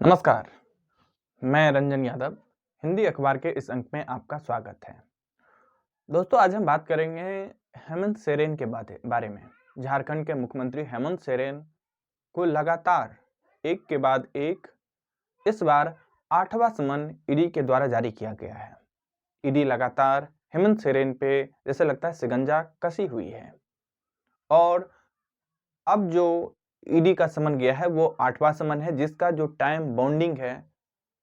नमस्कार, मैं रंजन यादव। हिंदी अखबार के इस अंक में आपका स्वागत है। दोस्तों, आज हम बात करेंगे हेमंत सोरेन के बारे में। झारखंड के मुख्यमंत्री हेमंत सोरेन को लगातार एक के बाद एक इस बार 8वां समन ईडी के द्वारा जारी किया गया है। ईडी लगातार हेमंत सोरेन पे जैसे लगता है शिकंजा कसी हुई है और अब जो ईडी का समन गया है वो 8वां समन है, जिसका जो टाइम बाउंडिंग है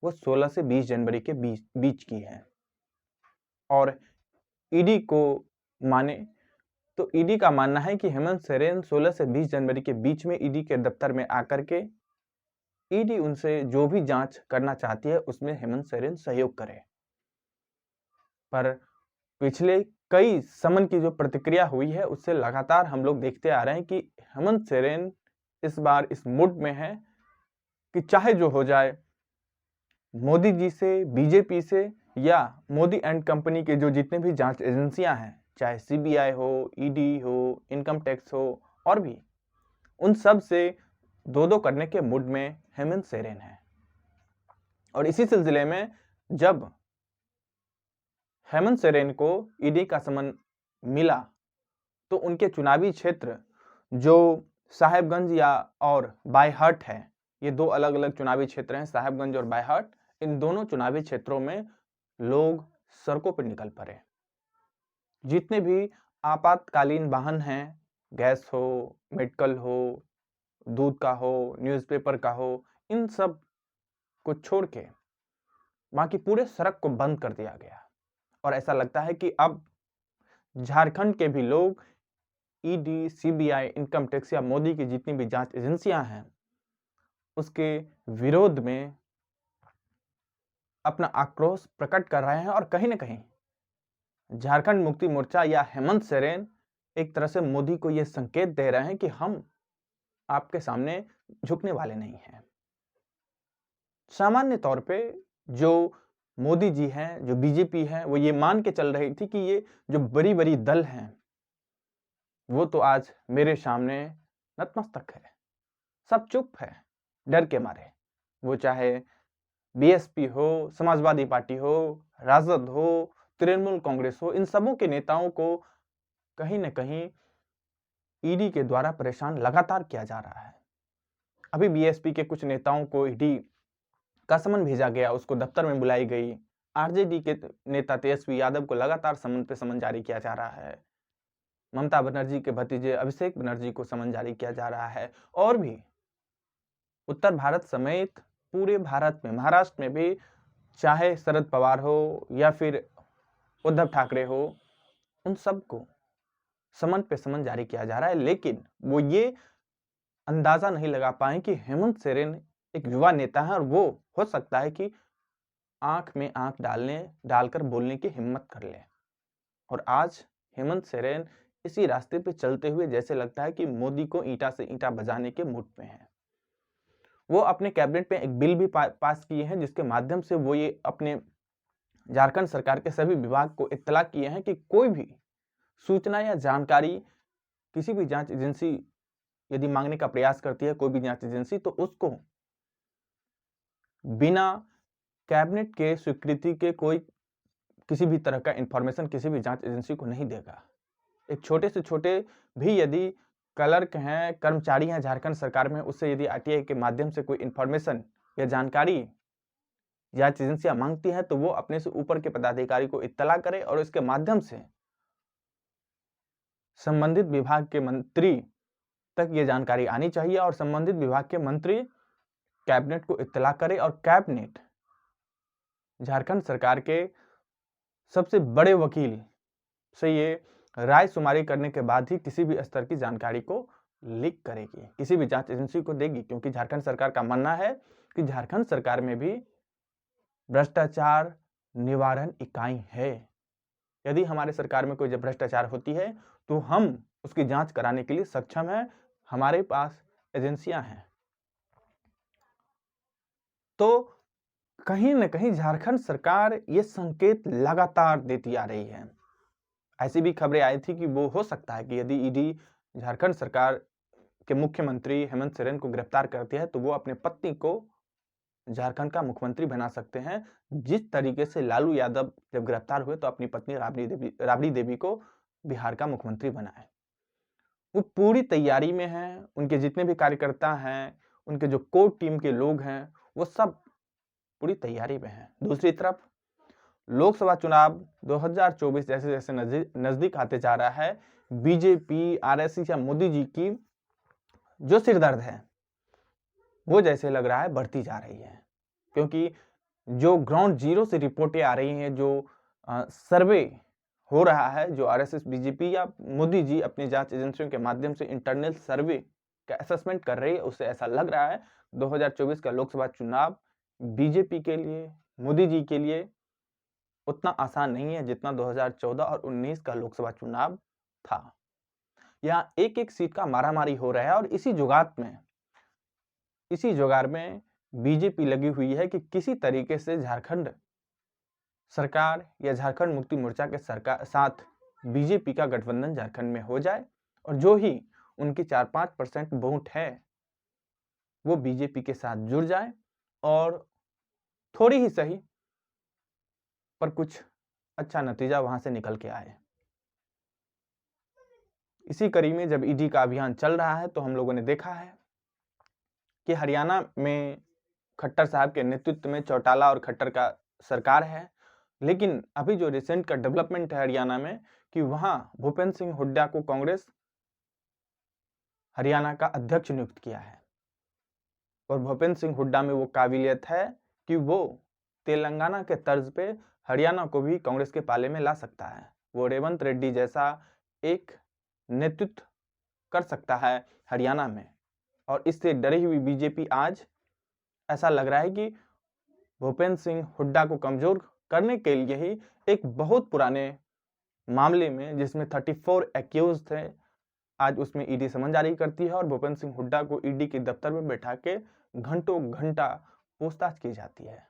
वो 16 से 20 जनवरी के बीच की है। और ईडी को माने तो ईडी का मानना है कि हेमंत सोरेन 16 से 20 जनवरी के बीच में ईडी के दफ्तर में आकर के ईडी उनसे जो भी जांच करना चाहती है उसमें हेमंत सोरेन सहयोग करे। पर पिछले कई समन की जो प्रतिक्रिया हुई है उससे लगातार हम लोग देखते आ रहे हैं कि हेमंत सोरेन इस बार इस मूड में है कि चाहे जो हो जाए, मोदी जी से, बीजेपी से या मोदी एंड कंपनी के जो जितने भी जांच एजेंसियां हैं, चाहे सीबीआई हो, ईडी हो, इनकम टैक्स हो और भी, उन सब से दो करने के मूड में हेमंत सोरेन है। और इसी सिलसिले में जब हेमंत सोरेन को ईडी का समन मिला तो उनके चुनावी क्षेत्र जो साहेबगंज या और बायहट है, ये दो अलग अलग चुनावी क्षेत्र हैं, साहेबगंज और बायहट। इन दोनों चुनावी क्षेत्रों में लोग सड़कों पर निकल पड़े। जितने भी आपातकालीन वाहन हैं, गैस हो, मेडिकल हो, दूध का हो, न्यूज़पेपर का हो, इन सब को छोड़ के बाकी पूरे सड़क को बंद कर दिया गया। और ऐसा लगता है कि अब झारखंड के भी लोग ईडी, सीबीआई, इनकम टैक्स या मोदी की जितनी भी जांच एजेंसियां हैं उसके विरोध में अपना आक्रोश प्रकट कर रहे हैं। और कहीं ना कहीं झारखंड मुक्ति मोर्चा या हेमंत सोरेन एक तरह से मोदी को यह संकेत दे रहे हैं कि हम आपके सामने झुकने वाले नहीं हैं। सामान्य तौर पे जो मोदी जी हैं, जो बीजेपी है, वो ये मान के चल रही थी कि ये जो बड़ी बड़ी दल हैं वो तो आज मेरे सामने नतमस्तक है, सब चुप है डर के मारे। वो चाहे बीएसपी हो, समाजवादी पार्टी हो, राजद हो, तृणमूल कांग्रेस हो, इन सबों के नेताओं को कहीं न कहीं ईडी के द्वारा परेशान लगातार किया जा रहा है। अभी बीएसपी के कुछ नेताओं को ईडी का समन भेजा गया, उसको दफ्तर में बुलाई गई। आरजेडी के नेता तेजस्वी यादव को लगातार समन पे समन जारी किया जा रहा है। ममता बनर्जी के भतीजे अभिषेक बनर्जी को समन जारी किया जा रहा है। और भी उत्तर भारत समेत पूरे भारत में, महाराष्ट्र में भी, चाहे शरद पवार हो या फिर उद्धव ठाकरे हो, उन सबको समन पे समन जारी किया जा रहा है। लेकिन वो ये अंदाजा नहीं लगा पाए कि हेमंत सोरेन एक युवा नेता है और वो हो सकता है कि आंख में आंख डालकर बोलने की हिम्मत कर ले। और आज हेमंत सोरेन इसी रास्ते पे चलते हुए जैसे लगता है कि मोदी को ईंटा से ईंटा बजाने के मूड में है। वो अपने कैबिनेट में एक बिल भी पास किए हैं जिसके माध्यम से वो ये अपने झारखंड सरकार के सभी विभाग को इत्तला किए हैं कि कोई भी सूचना या जानकारी किसी भी जांच एजेंसी यदि मांगने का प्रयास करती है, कोई भी जांच एजेंसी, तो उसको बिना कैबिनेट के स्वीकृति के कोई किसी भी तरह का इंफॉर्मेशन किसी भी जांच एजेंसी को नहीं देगा। एक छोटे से छोटे भी यदि क्लर्क हैं, कर्मचारी हैं झारखंड सरकार में, उससे यदि आरटीआई के माध्यम से कोई इंफॉर्मेशन या जानकारी जांच एजेंसियां मांगती है तो वो अपने से ऊपर के पदाधिकारी को इत्तला करे और इसके माध्यम से संबंधित विभाग के मंत्री तक ये जानकारी आनी चाहिए और संबंधित विभाग के मंत्री कैबिनेट को इत्तला करे और कैबिनेट झारखंड सरकार के सबसे बड़े वकील से ये राय शुमारी करने के बाद ही किसी भी स्तर की जानकारी को लीक करेगी, किसी भी जांच एजेंसी को देगी। क्योंकि झारखंड सरकार का मानना है कि झारखंड सरकार में भी भ्रष्टाचार निवारण इकाई है। यदि हमारे सरकार में कोई जब भ्रष्टाचार होती है तो हम उसकी जांच कराने के लिए सक्षम हैं, हमारे पास एजेंसियां हैं। तो कहीं न कहीं झारखंड सरकार ये संकेत लगातार देती आ रही है। ऐसी भी खबरें आई थी कि वो हो सकता है कि यदि ईडी झारखंड सरकार के मुख्यमंत्री हेमंत सोरेन को गिरफ्तार करती है तो वो अपने पत्नी को झारखंड का मुख्यमंत्री बना सकते हैं, जिस तरीके से लालू यादव जब गिरफ्तार हुए तो अपनी पत्नी राबड़ी देवी को बिहार का मुख्यमंत्री बनाए। वो पूरी तैयारी में हैं, उनके जितने भी कार्यकर्ता हैं, उनके जो कोर टीम के लोग हैं, वो सब पूरी तैयारी में हैं। दूसरी तरफ लोकसभा चुनाव 2024 जैसे जैसे नजदीक आते जा रहा है, बीजेपी, आरएसएस या मोदी जी की जो सिरदर्द है वो जैसे लग रहा है बढ़ती जा रही है, क्योंकि जो ग्राउंड जीरो से रिपोर्टें आ रही हैं, जो सर्वे हो रहा है, जो आरएसएस, बीजेपी या मोदी जी अपनी जांच एजेंसियों के माध्यम से इंटरनल सर्वे का असेसमेंट कर रही है, उससे ऐसा लग रहा है 2024 का लोकसभा चुनाव बीजेपी के लिए, मोदी जी के लिए उतना आसान नहीं है जितना 2014 और 19 का लोकसभा चुनाव था। यहाँ एक एक सीट का मारामारी हो रहा है और इसी जुगाड़ में बीजेपी लगी हुई है कि किसी तरीके से झारखंड सरकार या झारखंड मुक्ति मोर्चा के साथ बीजेपी का गठबंधन झारखंड में हो जाए और जो ही उनकी 4-5% वोट है वो बीजेपी के साथ जुड़ जाए और थोड़ी ही सही पर कुछ अच्छा नतीजा वहां से निकल के आए। इसी कड़ी में जब ईडी का अभियान चल रहा है तो हम लोगों ने देखा है कि हरियाणा में खट्टर साहब के नेतृत्व में चौटाला और खट्टर का सरकार है, लेकिन अभी जो रिसेंट का डेवलपमेंट है हरियाणा में कि वहां भूपेंद्र सिंह हुड्डा को कांग्रेस हरियाणा का अध्यक्ष नियुक्त किया है और भूपेंद्र सिंह हुड्डा में वो काबिलियत है कि वो तेलंगाना के तर्ज पे हरियाणा को भी कांग्रेस के पाले में ला सकता है। वो रेवंत रेड्डी जैसा एक नेतृत्व कर सकता है हरियाणा में और इससे डरी हुई बीजेपी आज ऐसा लग रहा है कि भूपेंद्र सिंह हुड्डा को कमजोर करने के लिए ही एक बहुत पुराने मामले में जिसमें 34 एक्यूज थे, आज उसमें ईडी समन जारी करती है और भूपेंद्र सिंह हुड्डा को ईडी के दफ्तर में बैठा के घंटों घंटा पूछताछ की जाती है।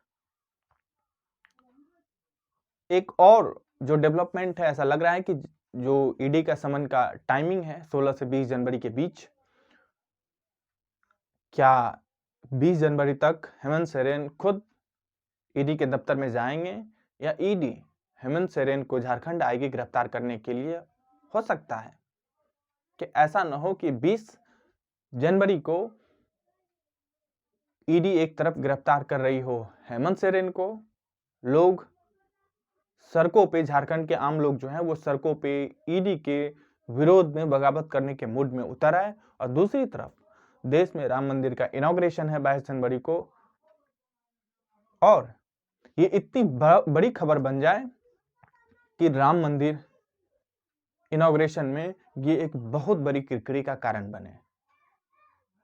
एक और जो डेवलपमेंट है, ऐसा लग रहा है कि जो ईडी का समन का टाइमिंग है 16 से 20 जनवरी के बीच, क्या 20 जनवरी तक हेमंत सोरेन खुद ईडी के दफ्तर में जाएंगे या ईडी हेमंत सोरेन को झारखंड आएगी गिरफ्तार करने के लिए। हो सकता है कि ऐसा न हो कि 20 जनवरी को ईडी एक तरफ गिरफ्तार कर रही हो हेमंत सोरेन को, लोग सड़कों पे, झारखंड के आम लोग जो हैं वो सड़कों पे ईडी के विरोध में बगावत करने के मूड में उतर आए और दूसरी तरफ देश में राम मंदिर का इनॉग्रेशन है 22 जनवरी को और ये इतनी बड़ी खबर बन जाए कि राम मंदिर इनॉग्रेशन में ये एक बहुत बड़ी किरकिरी का कारण बने।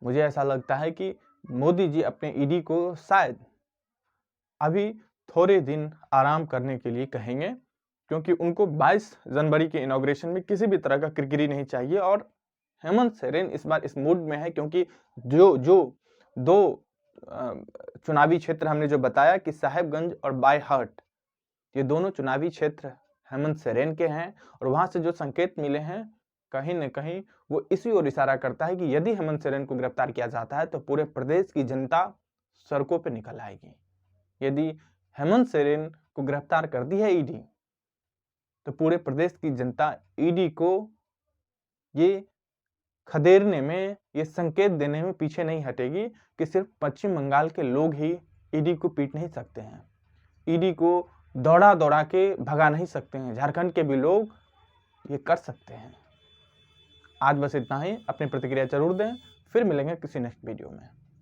मुझे ऐसा लगता है कि मोदी जी अपने ईडी को शायद अभी थोड़े दिन आराम करने के लिए कहेंगे, क्योंकि उनको 22 जनवरी के इनॉग्रेशन में किसी भी तरह का किरकिरी नहीं चाहिए और हेमंत सोरेन इस बार इस मूड में है, क्योंकि जो दो चुनावी क्षेत्र हमने जो बताया कि साहेबगंज और बायहट, ये दोनों चुनावी क्षेत्र हेमंत सोरेन के हैं और वहां से जो संकेत मिले हैं कहीं न कहीं वो इसी ओर इशारा करता है कि यदि हेमंत सोरेन को गिरफ्तार किया जाता है तो पूरे प्रदेश की जनता सड़कों पर निकल आएगी। यदि हेमंत सोरेन को गिरफ्तार कर दी है ईडी तो पूरे प्रदेश की जनता ईडी को ये खदेड़ने में, ये संकेत देने में पीछे नहीं हटेगी कि सिर्फ पश्चिम बंगाल के लोग ही ईडी को पीट नहीं सकते हैं, ईडी को दौड़ा के भगा नहीं सकते हैं, झारखंड के भी लोग ये कर सकते हैं। आज बस इतना ही। अपनी प्रतिक्रिया जरूर दें, फिर मिलेंगे किसी नेक्स्ट वीडियो में।